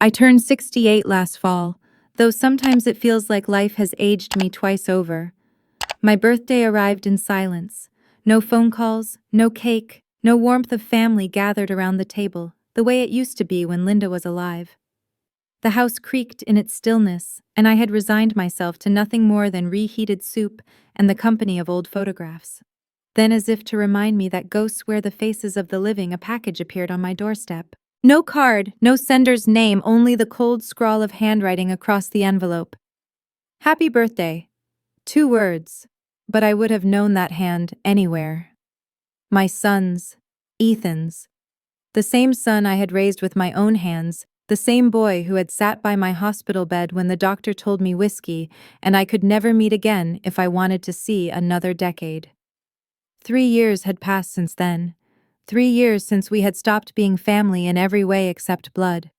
I turned 68 last fall, though sometimes it feels like life has aged me twice over. My birthday arrived in silence. No phone calls, no cake, no warmth of family gathered around the table, the way it used to be when Linda was alive. The house creaked in its stillness, and I had resigned myself to nothing more than reheated soup and the company of old photographs. Then, as if to remind me that ghosts wear the faces of the living, a package appeared on my doorstep. No card, no sender's name, only the cold scrawl of handwriting across the envelope. Happy birthday. 2 words, but I would have known that hand anywhere. My son's, Ethan's. The same son I had raised with my own hands, the same boy who had sat by my hospital bed when the doctor told me whiskey and I could never meet again if I wanted to see another decade. 3 years had passed since then. 3 years since we had stopped being family in every way except blood.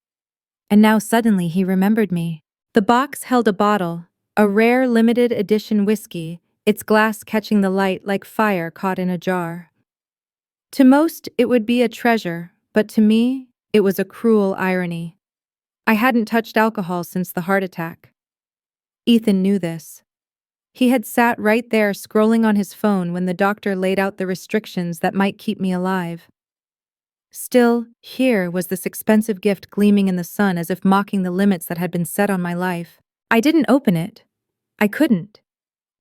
And now suddenly he remembered me. The box held a bottle, a rare limited edition whiskey, its glass catching the light like fire caught in a jar. To most, it would be a treasure, but to me, it was a cruel irony. I hadn't touched alcohol since the heart attack. Ethan knew this. He had sat right there scrolling on his phone when the doctor laid out the restrictions that might keep me alive. Still, here was this expensive gift gleaming in the sun as if mocking the limits that had been set on my life. I didn't open it. I couldn't.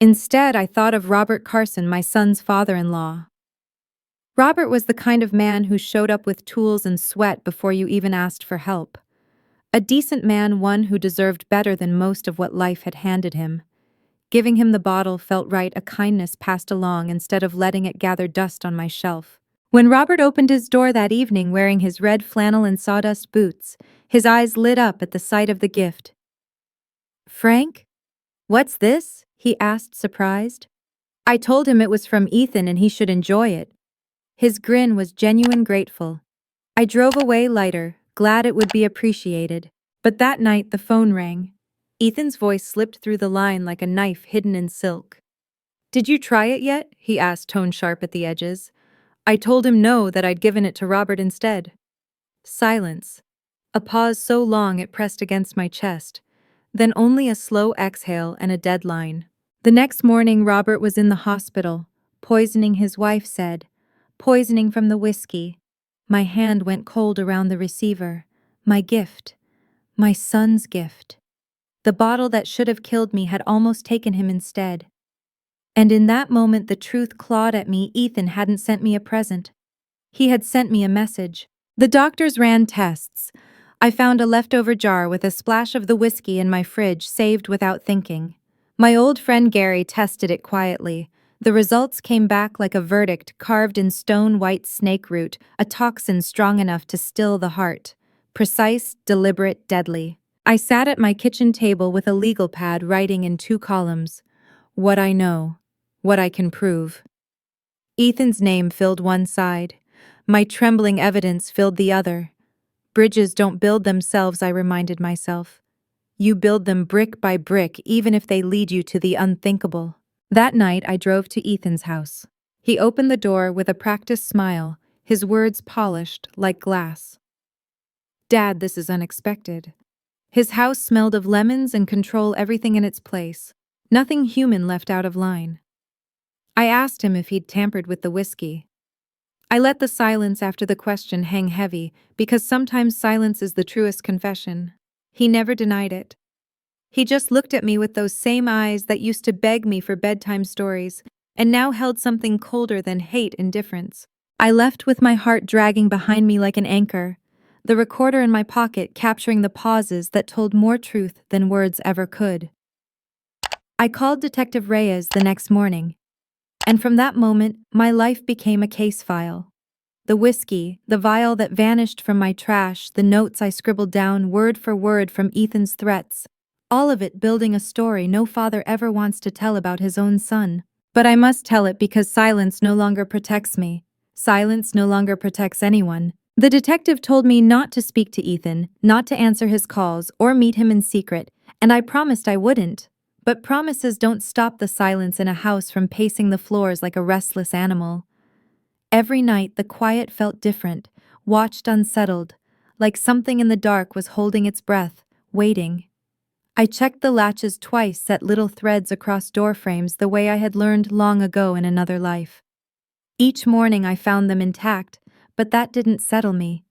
Instead, I thought of Robert Carson, my son's father-in-law. Robert was the kind of man who showed up with tools and sweat before you even asked for help. A decent man, one who deserved better than most of what life had handed him. Giving him the bottle felt right, a kindness passed along instead of letting it gather dust on my shelf. When Robert opened his door that evening wearing his red flannel and sawdust boots, his eyes lit up at the sight of the gift. "Frank? What's this?" he asked, surprised. I told him it was from Ethan and he should enjoy it. His grin was genuine grateful. I drove away lighter, glad it would be appreciated. But that night the phone rang. Ethan's voice slipped through the line like a knife hidden in silk. "Did you try it yet?" he asked, tone sharp at the edges. I told him no, that I'd given it to Robert instead. Silence. A pause so long it pressed against my chest. Then only a slow exhale and a deadline. The next morning Robert was in the hospital. Poisoning, his wife said. Poisoning from the whiskey. My hand went cold around the receiver. My gift. My son's gift. The bottle that should have killed me had almost taken him instead. And in that moment the truth clawed at me. Ethan hadn't sent me a present. He had sent me a message. The doctors ran tests. I found a leftover jar with a splash of the whiskey in my fridge, saved without thinking. My old friend Gary tested it quietly. The results came back like a verdict carved in stone: white snake root, a toxin strong enough to still the heart. Precise, deliberate, deadly. I sat at my kitchen table with a legal pad writing in 2 columns. What I know. What I can prove. Ethan's name filled one side. My trembling evidence filled the other. Bridges don't build themselves, I reminded myself. You build them brick by brick, even if they lead you to the unthinkable. That night I drove to Ethan's house. He opened the door with a practiced smile, his words polished like glass. "Dad, this is unexpected." His house smelled of lemons and control, everything in its place. Nothing human left out of line. I asked him if he'd tampered with the whiskey. I let the silence after the question hang heavy, because sometimes silence is the truest confession. He never denied it. He just looked at me with those same eyes that used to beg me for bedtime stories, and now held something colder than hate: indifference. I left with my heart dragging behind me like an anchor, the recorder in my pocket capturing the pauses that told more truth than words ever could. I called Detective Reyes the next morning. And from that moment, my life became a case file. The whiskey, the vial that vanished from my trash, the notes I scribbled down word for word from Ethan's threats, all of it building a story no father ever wants to tell about his own son. But I must tell it because silence no longer protects me. Silence no longer protects anyone. The detective told me not to speak to Ethan, not to answer his calls or meet him in secret, and I promised I wouldn't. But promises don't stop the silence in a house from pacing the floors like a restless animal. Every night the quiet felt different, watched unsettled, like something in the dark was holding its breath, waiting. I checked the latches twice, set little threads across door frames the way I had learned long ago in another life. Each morning I found them intact, but that didn't settle me.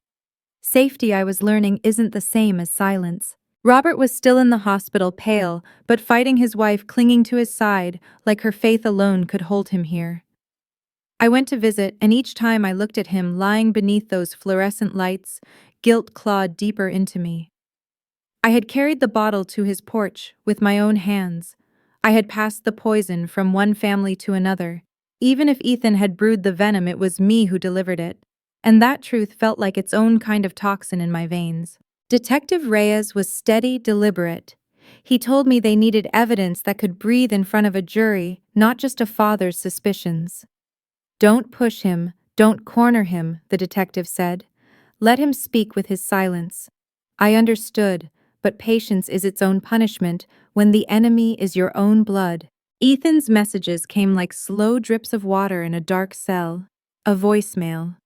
Safety, I was learning, isn't the same as silence. Robert was still in the hospital, pale, but fighting his wife, clinging to his side, like her faith alone could hold him here. I went to visit, and each time I looked at him lying beneath those fluorescent lights, guilt clawed deeper into me. I had carried the bottle to his porch with my own hands. I had passed the poison from one family to another. Even if Ethan had brewed the venom, it was me who delivered it. And that truth felt like its own kind of toxin in my veins. Detective Reyes was steady, deliberate. He told me they needed evidence that could breathe in front of a jury, not just a father's suspicions. "Don't push him, don't corner him," the detective said. "Let him speak with his silence." I understood, but patience is its own punishment when the enemy is your own blood. Ethan's messages came like slow drips of water in a dark cell. A voicemail.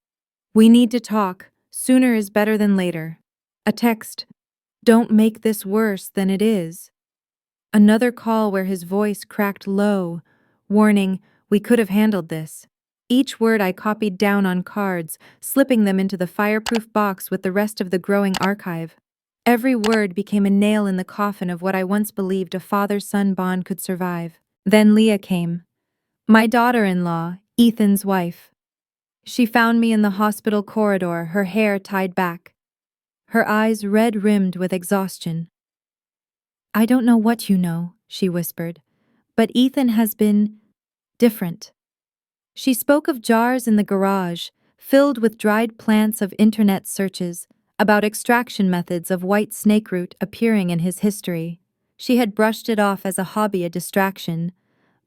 "We need to talk. Sooner is better than later." A text. "Don't make this worse than it is." Another call where his voice cracked low, warning, "We could have handled this." Each word I copied down on cards, slipping them into the fireproof box with the rest of the growing archive. Every word became a nail in the coffin of what I once believed a father-son bond could survive. Then Leah came. My daughter-in-law, Ethan's wife. She found me in the hospital corridor, her hair tied back, her eyes red-rimmed with exhaustion. "I don't know what you know," she whispered, "but Ethan has been different." She spoke of jars in the garage, filled with dried plants, of internet searches, about extraction methods of white snakeroot appearing in his history. She had brushed it off as a hobby, a distraction.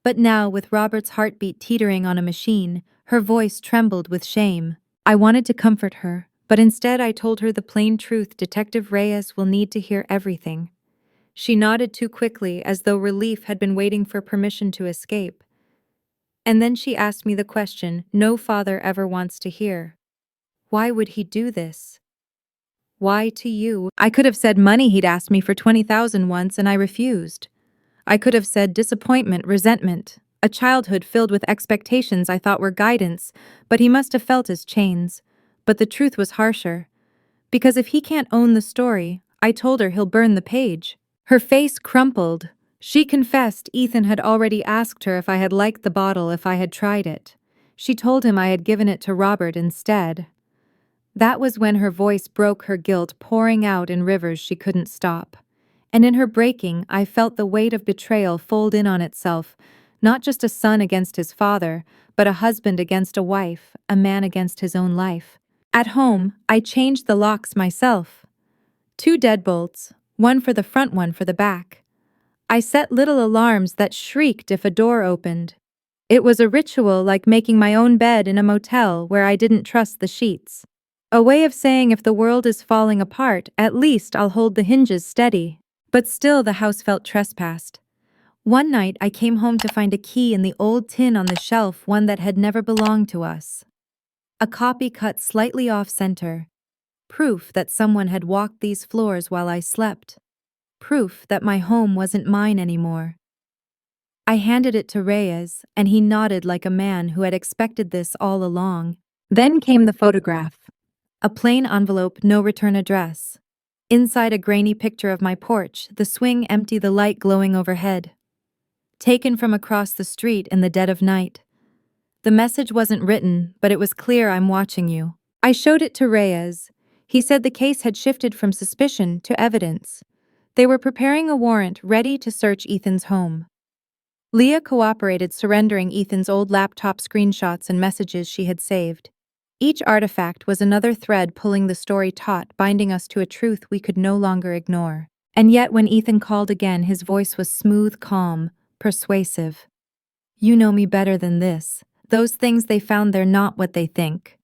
But now, with Robert's heartbeat teetering on a machine, her voice trembled with shame. I wanted to comfort her, but instead I told her the plain truth: Detective Reyes will need to hear everything. She nodded too quickly, as though relief had been waiting for permission to escape. And then she asked me the question no father ever wants to hear. Why would he do this? Why to you? I could have said money. He'd asked me for 20,000 once and I refused. I could have said disappointment, resentment, a childhood filled with expectations I thought were guidance, but he must have felt his chains. But the truth was harsher. Because if he can't own the story, I told her, he'll burn the page. Her face crumpled. She confessed Ethan had already asked her if I had liked the bottle, if I had tried it. She told him I had given it to Robert instead. That was when her voice broke, her guilt pouring out in rivers she couldn't stop. And in her breaking, I felt the weight of betrayal fold in on itself, not just a son against his father, but a husband against a wife, a man against his own life. At home, I changed the locks myself. 2 deadbolts, one for the front, one for the back. I set little alarms that shrieked if a door opened. It was a ritual, like making my own bed in a motel where I didn't trust the sheets. A way of saying, if the world is falling apart, at least I'll hold the hinges steady. But still the house felt trespassed. One night I came home to find a key in the old tin on the shelf, one that had never belonged to us. A copy cut slightly off-center. Proof that someone had walked these floors while I slept. Proof that my home wasn't mine anymore. I handed it to Reyes, and he nodded like a man who had expected this all along. Then came the photograph. A plain envelope, no return address. Inside, a grainy picture of my porch, the swing empty, the light glowing overhead. Taken from across the street in the dead of night. The message wasn't written, but it was clear: I'm watching you. I showed it to Reyes. He said the case had shifted from suspicion to evidence. They were preparing a warrant, ready to search Ethan's home. Leah cooperated, surrendering Ethan's old laptop screenshots and messages she had saved. Each artifact was another thread pulling the story taut, binding us to a truth we could no longer ignore. And yet when Ethan called again, his voice was smooth, calm, persuasive. "You know me better than this. Those things they found, they're not what they think."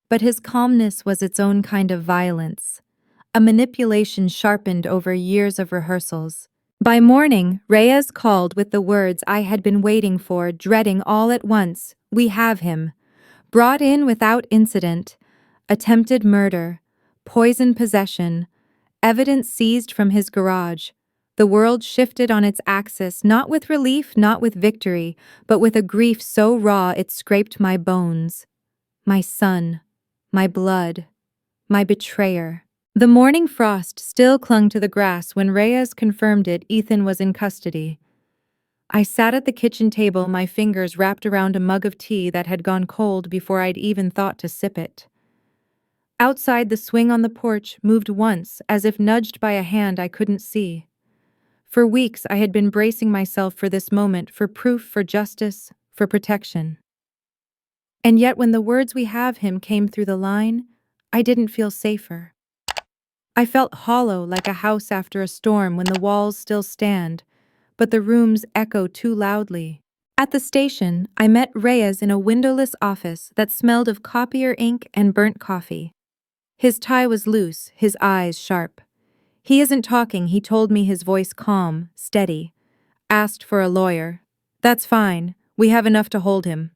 But his calmness was its own kind of violence, a manipulation sharpened over years of rehearsals. By morning, Reyes called with the words I had been waiting for, dreading all at once: "We have him. Brought in without incident. Attempted murder. Poison possession. Evidence seized from his garage. The world shifted on its axis, not with relief, not with victory, but with a grief so raw it scraped my bones. My son. My blood. My betrayer. The morning frost still clung to the grass when Reyes confirmed Ethan was in custody. I sat at the kitchen table, my fingers wrapped around a mug of tea that had gone cold before I'd even thought to sip it. Outside, the swing on the porch moved once, as if nudged by a hand I couldn't see. For weeks, I had been bracing myself for this moment, for proof, for justice, for protection. And yet when the words "we have him" came through the line, I didn't feel safer. I felt hollow, like a house after a storm when the walls still stand, but the rooms echo too loudly. At the station, I met Reyes in a windowless office that smelled of copier ink and burnt coffee. His tie was loose, his eyes sharp. "He isn't talking," he told me, his voice calm, steady. "Asked for a lawyer." "That's fine. We have enough to hold him."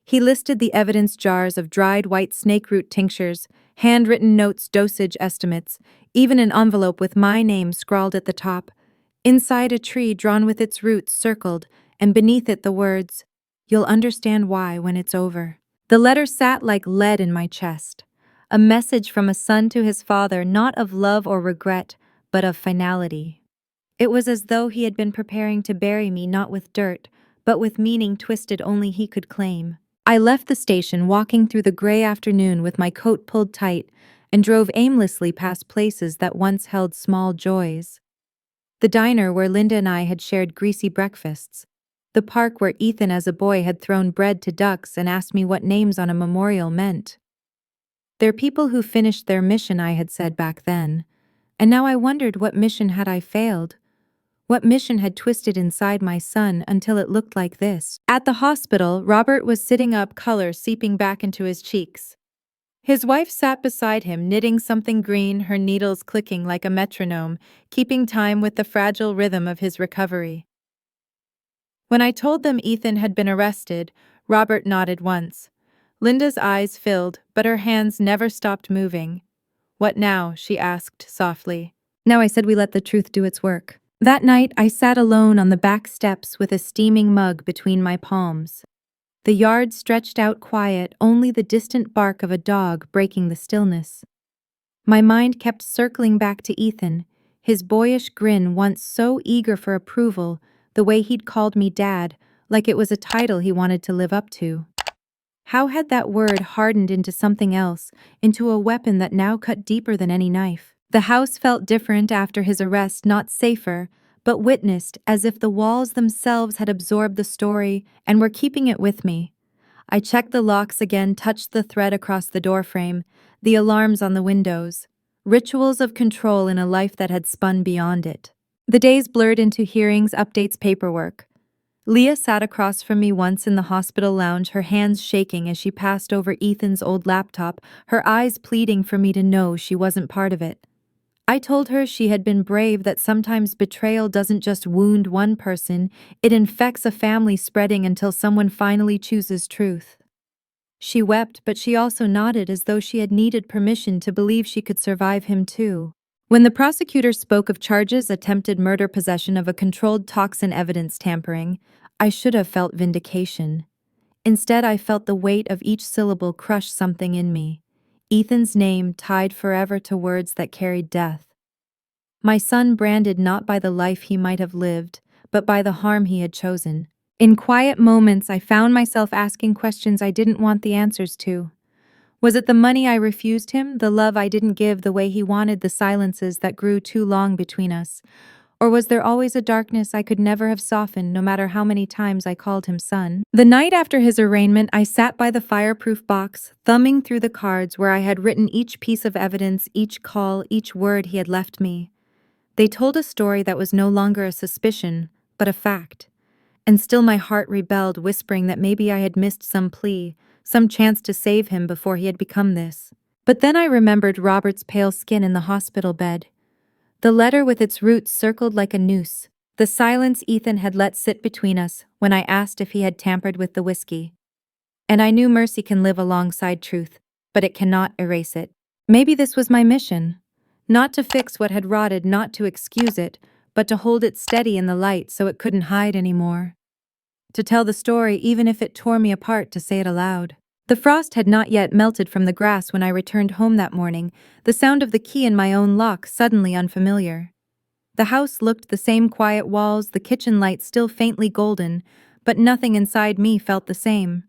He listed the evidence: jars of dried white snakeroot tinctures, handwritten notes, dosage estimates, even an envelope with my name scrawled at the top. Inside, a tree drawn with its roots circled, and beneath it the words, "You'll understand why when it's over." The letter sat like lead in my chest. A message from a son to his father, not of love or regret, but of finality. It was as though he had been preparing to bury me, not with dirt, but with meaning twisted only he could claim. I left the station, walking through the gray afternoon with my coat pulled tight, and drove aimlessly past places that once held small joys. The diner where Linda and I had shared greasy breakfasts. The park where Ethan as a boy had thrown bread to ducks and asked me what names on a memorial meant. "They're people who finished their mission," I had said back then. And now I wondered, what mission had I failed? What mission had twisted inside my son until it looked like this? At the hospital, Robert was sitting up, color seeping back into his cheeks. His wife sat beside him, knitting something green, her needles clicking like a metronome, keeping time with the fragile rhythm of his recovery. When I told them Ethan had been arrested, Robert nodded once. Linda's eyes filled, but her hands never stopped moving. "What now?" she asked softly. "Now," I said, "we let the truth do its work." That night, I sat alone on the back steps with a steaming mug between my palms. The yard stretched out quiet, only the distant bark of a dog breaking the stillness. My mind kept circling back to Ethan, his boyish grin, once so eager for approval, the way he'd called me dad, like it was a title he wanted to live up to. How had that word hardened into something else, into a weapon that now cut deeper than any knife? The house felt different after his arrest, not safer, but witnessed, as if the walls themselves had absorbed the story and were keeping it with me. I checked the locks again, touched the thread across the doorframe, the alarms on the windows. Rituals of control in a life that had spun beyond it. The days blurred into hearings, updates, paperwork. Leah sat across from me once in the hospital lounge, her hands shaking as she passed over Ethan's old laptop, her eyes pleading for me to know she wasn't part of it. I told her she had been brave, that sometimes betrayal doesn't just wound one person, it infects a family, spreading until someone finally chooses truth. She wept, but she also nodded, as though she had needed permission to believe she could survive him too. When the prosecutor spoke of charges: attempted murder, possession of a controlled toxin, evidence tampering, I should have felt vindication. Instead, I felt the weight of each syllable crush something in me. Ethan's name tied forever to words that carried death. My son branded not by the life he might have lived, but by the harm he had chosen. In quiet moments, I found myself asking questions I didn't want the answers to. Was it the money I refused him, the love I didn't give the way he wanted, the silences that grew too long between us? Or was there always a darkness I could never have softened, no matter how many times I called him son? The night after his arraignment, I sat by the fireproof box, thumbing through the cards where I had written each piece of evidence, each call, each word he had left me. They told a story that was no longer a suspicion, but a fact. And still my heart rebelled, whispering that maybe I had missed some plea, some chance to save him before he had become this. But then I remembered Robert's pale skin in the hospital bed. The letter with its roots circled like a noose. The silence Ethan had let sit between us when I asked if he had tampered with the whiskey. And I knew mercy can live alongside truth, but it cannot erase it. Maybe this was my mission. Not to fix what had rotted, not to excuse it, but to hold it steady in the light so it couldn't hide anymore. To tell the story even if it tore me apart, to say it aloud. The frost had not yet melted from the grass when I returned home that morning, the sound of the key in my own lock suddenly unfamiliar. The house looked the same, quiet walls, the kitchen light still faintly golden, but nothing inside me felt the same.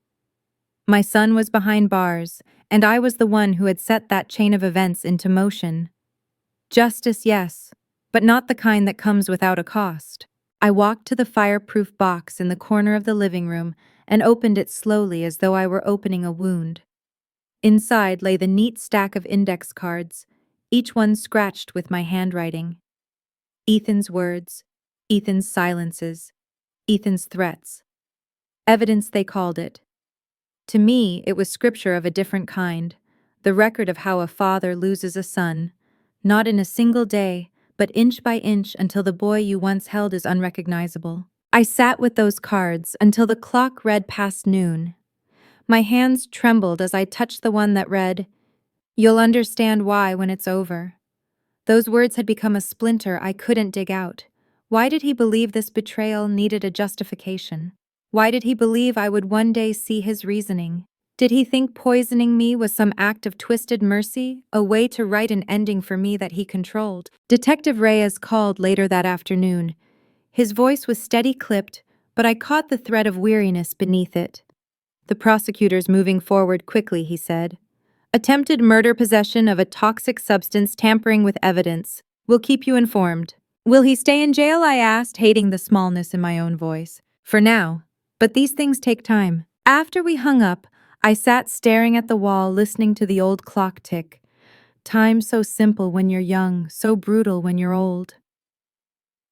My son was behind bars, and I was the one who had set that chain of events into motion. Justice, yes, but not the kind that comes without a cost. I walked to the fireproof box in the corner of the living room and opened it slowly as though I were opening a wound. Inside lay the neat stack of index cards, each one scratched with my handwriting. Ethan's words, Ethan's silences, Ethan's threats. Evidence, they called it. To me, it was scripture of a different kind, the record of how a father loses a son, not in a single day, but inch by inch until the boy you once held is unrecognizable. I sat with those cards until the clock read past noon. My hands trembled as I touched the one that read, "You'll understand why when it's over." Those words had become a splinter I couldn't dig out. Why did he believe this betrayal needed a justification? Why did he believe I would one day see his reasoning? Did he think poisoning me was some act of twisted mercy, a way to write an ending for me that he controlled? Detective Reyes called later that afternoon. His voice was steady-clipped, but I caught the thread of weariness beneath it. "The prosecutor's moving forward quickly," he said. "Attempted murder, possession of a toxic substance, tampering with evidence. We'll keep you informed." "Will he stay in jail?" I asked, hating the smallness in my own voice. "For now. But these things take time." After we hung up, I sat staring at the wall, listening to the old clock tick. Time so simple when you're young, so brutal when you're old.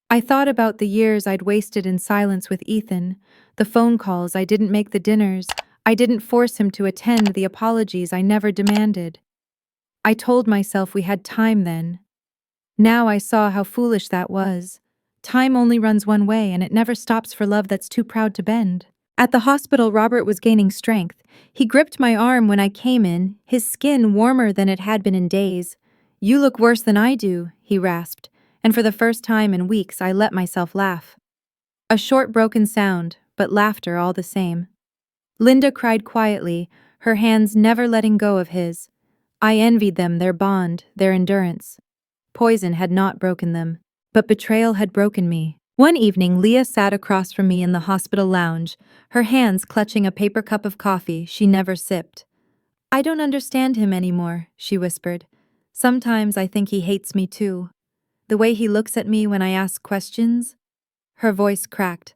I thought about the years I'd wasted in silence with Ethan, the phone calls I didn't make, the dinners I didn't force him to attend, the apologies I never demanded. I told myself we had time then. Now I saw how foolish that was. Time only runs one way, and it never stops for love that's too proud to bend. At the hospital, Robert was gaining strength. He gripped my arm when I came in, his skin warmer than it had been in days. "You look worse than I do," he rasped, and for the first time in weeks I let myself laugh. A short broken sound, but laughter all the same. Linda cried quietly, her hands never letting go of his. I envied them, their bond, their endurance. Poison had not broken them, but betrayal had broken me. One evening, Leah sat across from me in the hospital lounge, her hands clutching a paper cup of coffee she never sipped. "I don't understand him anymore," she whispered. "Sometimes I think he hates me too. The way he looks at me when I ask questions." Her voice cracked.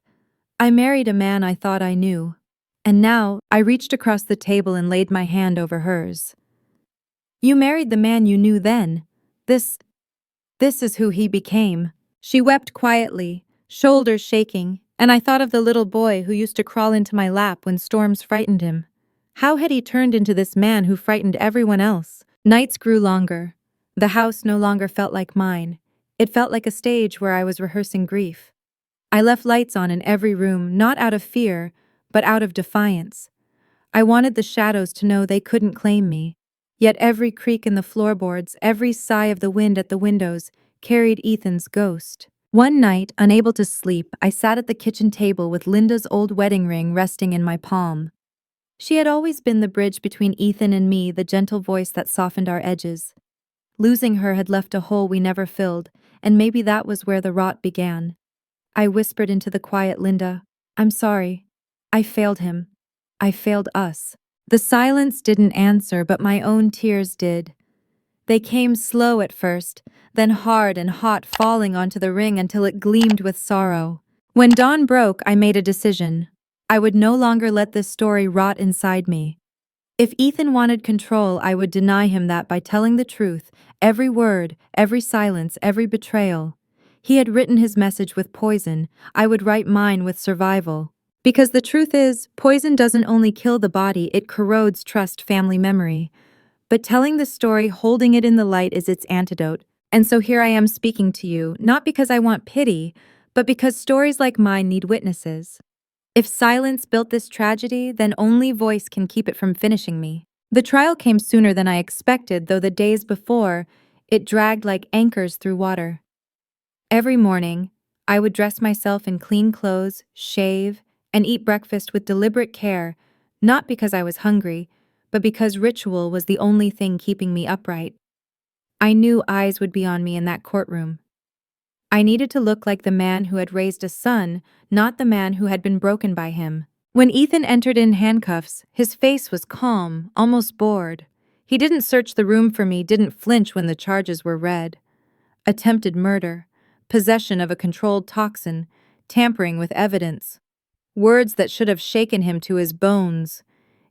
"I married a man I thought I knew. And now," I reached across the table and laid my hand over hers. "You married the man you knew then. This is who he became." She wept quietly, shoulders shaking, and I thought of the little boy who used to crawl into my lap when storms frightened him. How had he turned into this man who frightened everyone else? Nights grew longer. The house no longer felt like mine. It felt like a stage where I was rehearsing grief. I left lights on in every room, not out of fear, but out of defiance. I wanted the shadows to know they couldn't claim me. Yet every creak in the floorboards, every sigh of the wind at the windows, carried Ethan's ghost. One night, unable to sleep, I sat at the kitchen table with Linda's old wedding ring resting in my palm. She had always been the bridge between Ethan and me, the gentle voice that softened our edges. Losing her had left a hole we never filled, and maybe that was where the rot began. I whispered into the quiet Linda, "I'm sorry. I failed him. I failed us." The silence didn't answer, but my own tears did. They came slow at first, then hard and hot, falling onto the ring until it gleamed with sorrow. When dawn broke, I made a decision. I would no longer let this story rot inside me. If Ethan wanted control, I would deny him that by telling the truth, every word, every silence, every betrayal. He had written his message with poison, I would write mine with survival. Because the truth is, poison doesn't only kill the body, it corrodes trust, family memory. But telling the story, holding it in the light, is its antidote. And so here I am speaking to you, not because I want pity, but because stories like mine need witnesses. If silence built this tragedy, then only voice can keep it from finishing me. The trial came sooner than I expected, though the days before, it dragged like anchors through water. Every morning, I would dress myself in clean clothes, shave, and eat breakfast with deliberate care, not because I was hungry, but because ritual was the only thing keeping me upright. I knew eyes would be on me in that courtroom. I needed to look like the man who had raised a son, not the man who had been broken by him. When Ethan entered in handcuffs, his face was calm, almost bored. He didn't search the room for me, didn't flinch when the charges were read. Attempted murder, possession of a controlled toxin, tampering with evidence. Words that should have shaken him to his bones.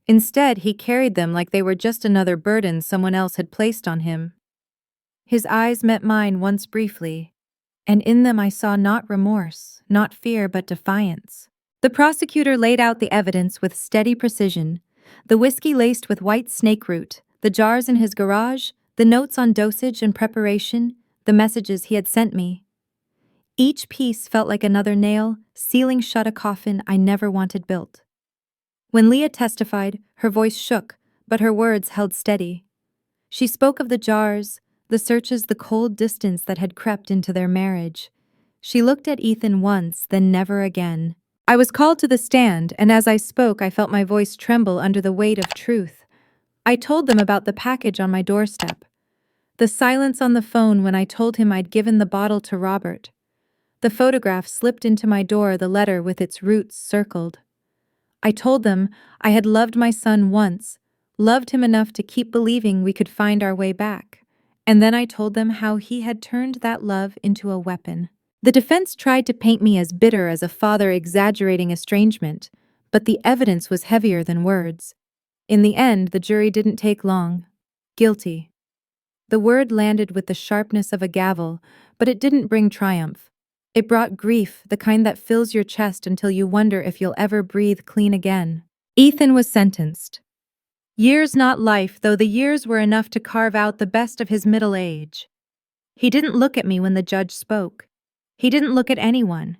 Instead, he carried them like they were just another burden someone else had placed on him. His eyes met mine once briefly, and in them I saw not remorse, not fear, but defiance. The prosecutor laid out the evidence with steady precision. The whiskey laced with white snake root, the jars in his garage, the notes on dosage and preparation, the messages he had sent me. Each piece felt like another nail, sealing shut a coffin I never wanted built. When Leah testified, her voice shook, but her words held steady. She spoke of the jars, the searches, the cold distance that had crept into their marriage. She looked at Ethan once, then never again. I was called to the stand, and as I spoke, I felt my voice tremble under the weight of truth. I told them about the package on my doorstep, the silence on the phone when I told him I'd given the bottle to Robert, the photograph slipped into my door, the letter with its roots circled. I told them I had loved my son once, loved him enough to keep believing we could find our way back. And then I told them how he had turned that love into a weapon. The defense tried to paint me as bitter, as a father exaggerating estrangement, but the evidence was heavier than words. In the end, the jury didn't take long. Guilty. The word landed with the sharpness of a gavel, but it didn't bring triumph. It brought grief, the kind that fills your chest until you wonder if you'll ever breathe clean again. Ethan was sentenced. Years, not life, though the years were enough to carve out the best of his middle age. He didn't look at me when the judge spoke. He didn't look at anyone.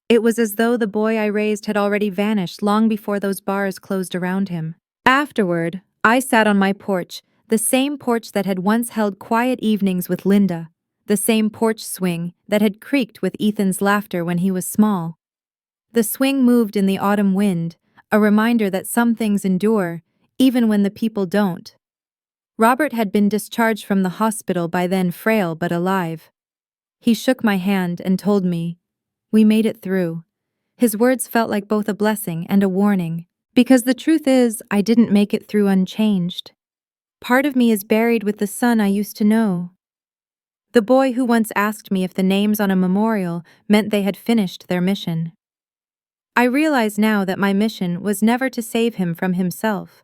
It was as though the boy I raised had already vanished long before those bars closed around him. Afterward, I sat on my porch, the same porch that had once held quiet evenings with Linda, the same porch swing that had creaked with Ethan's laughter when he was small. The swing moved in the autumn wind, a reminder that some things endure, even when the people don't. Robert had been discharged from the hospital by then, frail but alive. He shook my hand and told me, "We made it through." His words felt like both a blessing and a warning, because the truth is, I didn't make it through unchanged. Part of me is buried with the son I used to know. The boy who once asked me if the names on a memorial meant they had finished their mission. I realize now that my mission was never to save him from himself.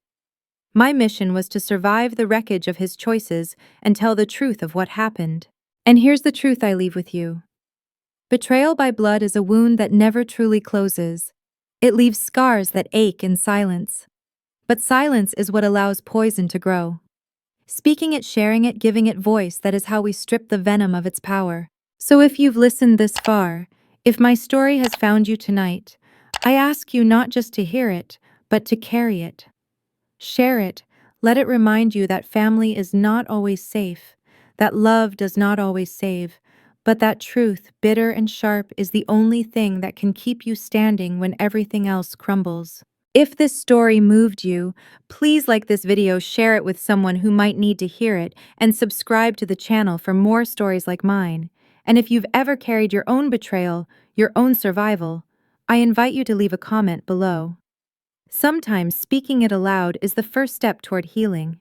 My mission was to survive the wreckage of his choices and tell the truth of what happened. And here's the truth I leave with you. Betrayal by blood is a wound that never truly closes. It leaves scars that ache in silence. But silence is what allows poison to grow. Speaking it, sharing it, giving it voice, that is how we strip the venom of its power. So if you've listened this far, if my story has found you tonight, I ask you not just to hear it, but to carry it. Share it. Let it remind you that family is not always safe, that love does not always save, but that truth, bitter and sharp, is the only thing that can keep you standing when everything else crumbles. If this story moved you, please like this video, share it with someone who might need to hear it, and subscribe to the channel for more stories like mine. And if you've ever carried your own betrayal, your own survival, I invite you to leave a comment below. Sometimes speaking it aloud is the first step toward healing.